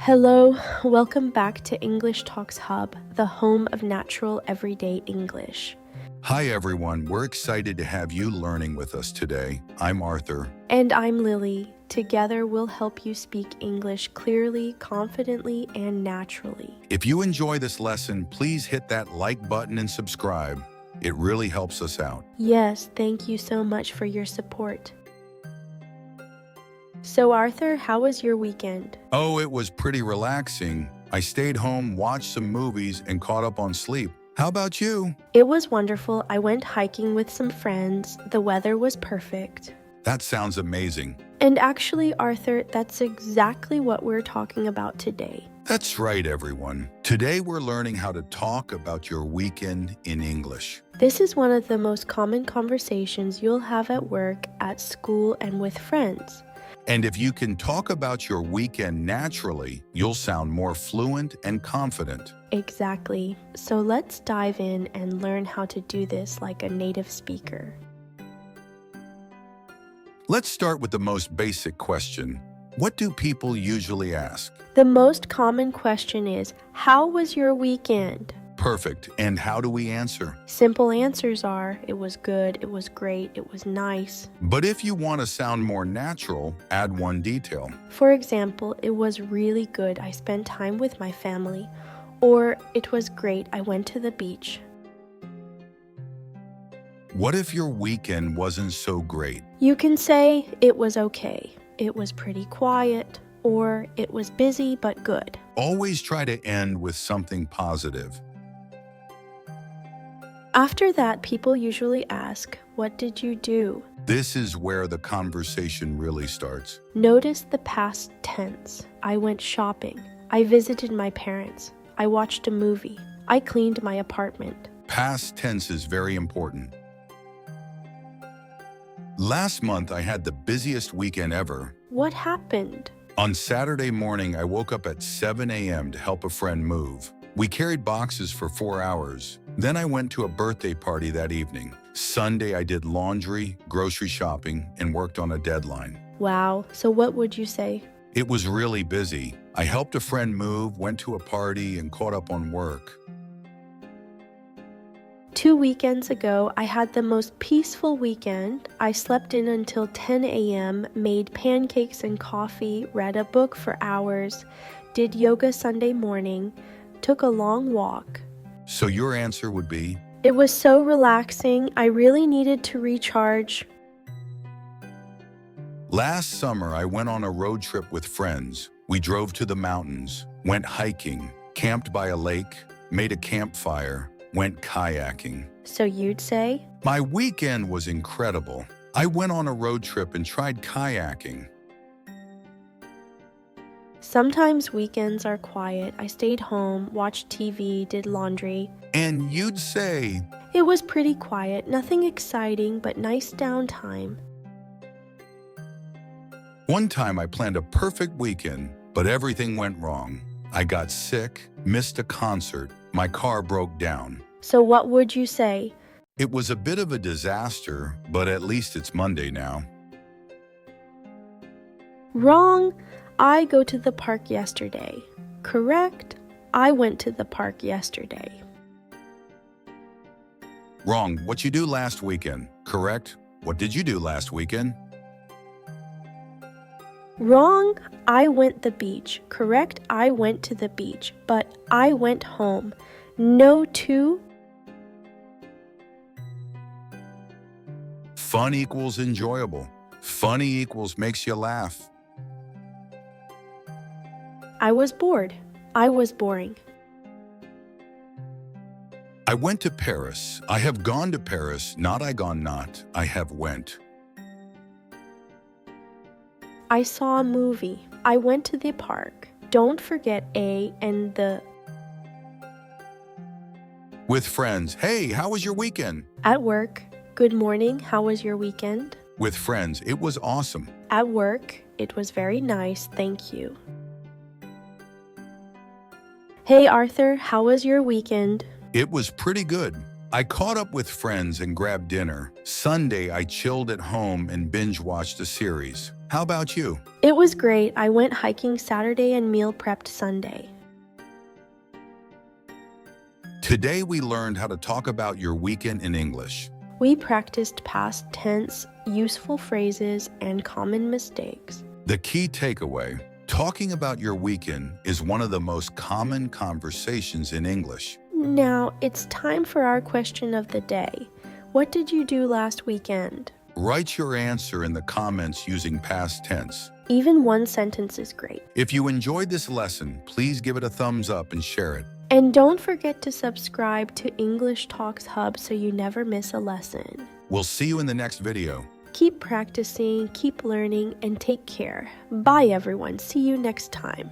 Hello, welcome back to English Talks Hub, the home of natural everyday English. Hi everyone, we're excited to have you learning with us today. I'm Arthur. And I'm Lily. Together we'll help you speak English clearly, confidently, and naturally. If you enjoy this lesson, please hit that like button and subscribe. It really helps us out. Yes, thank you so much for your support. So Arthur, how was your weekend? Oh, it was pretty relaxing. I stayed home, watched some movies, and caught up on sleep. How about you? It was wonderful. I went hiking with some friends. The weather was perfect. That sounds amazing. And actually, Arthur, that's exactly what we're talking about today. That's right, everyone. Today we're learning how to talk about your weekend in English. This is one of the most common conversations you'll have at work, at school, and with friends. And if you can talk about your weekend naturally, you'll sound more fluent and confident. Exactly. So let's dive in and learn how to do this like a native speaker. Let's start with the most basic question. What do people usually ask? The most common question is, how was your weekend? Perfect. And how do we answer? Simple answers are, it was good, it was great, it was nice. But if you want to sound more natural, add one detail. For example, it was really good, I spent time with my family. Or, it was great, I went to the beach. What if your weekend wasn't so great? You can say, it was okay, it was pretty quiet, or it was busy but good. Always try to end with something positive. After that, people usually ask, what did you do? This is where the conversation really starts. Notice the past tense. I went shopping. I visited my parents. I watched a movie. I cleaned my apartment. Past tense is very important. Last month, I had the busiest weekend ever. What happened? On Saturday morning, I woke up at 7 a.m. to help a friend move. We carried boxes for 4 hours. Then I went to a birthday party that evening. Sunday, I did laundry, grocery shopping, and worked on a deadline. Wow, so what would you say? It was really busy. I helped a friend move, went to a party, and caught up on work. 2 weekends ago, I had the most peaceful weekend. I slept in until 10 a.m., made pancakes and coffee, read a book for hours, did yoga Sunday morning, took a long walk. So your answer would be? It was so relaxing, I really needed to recharge. Last summer, I went on a road trip with friends. We drove to the mountains, went hiking, camped by a lake, made a campfire, went kayaking. So you'd say? My weekend was incredible. I went on a road trip and tried kayaking. Sometimes weekends are quiet. I stayed home, watched TV, did laundry. And you'd say? It was pretty quiet, nothing exciting, but nice downtime. One time I planned a perfect weekend, but everything went wrong. I got sick, missed a concert, my car broke down. So what would you say? It was a bit of a disaster, but at least it's Monday now. Wrong. I go to the park yesterday. Correct. I went to the park yesterday. Wrong. What you do last weekend. Correct. What did you do last weekend? Wrong. I went the beach. Correct. I went to the beach, but I went home. No to. Fun equals enjoyable. Funny equals makes you laugh. I was bored. I was boring. I went to Paris. I have gone to Paris. Not I gone not. I have went. I saw a movie. I went to the park. Don't forget a and the. With friends. Hey, how was your weekend? At work. Good morning. How was your weekend? With friends. It was awesome. At work. It was very nice. Thank you. Hey Arthur, how was your weekend? It was pretty good. I caught up with friends and grabbed dinner. Sunday, I chilled at home and binge-watched a series. How about you? It was great. I went hiking Saturday and meal prepped Sunday. Today we learned how to talk about your weekend in English. We practiced past tense, useful phrases, and common mistakes. The key takeaway, talking about your weekend is one of the most common conversations in English. Now, it's time for our question of the day. What did you do last weekend? Write your answer in the comments using past tense. Even one sentence is great. If you enjoyed this lesson, please give it a thumbs up and share it. And don't forget to subscribe to English Talks Hub so you never miss a lesson. We'll see you in the next video. Keep practicing, keep learning, and take care. Bye, everyone. See you next time.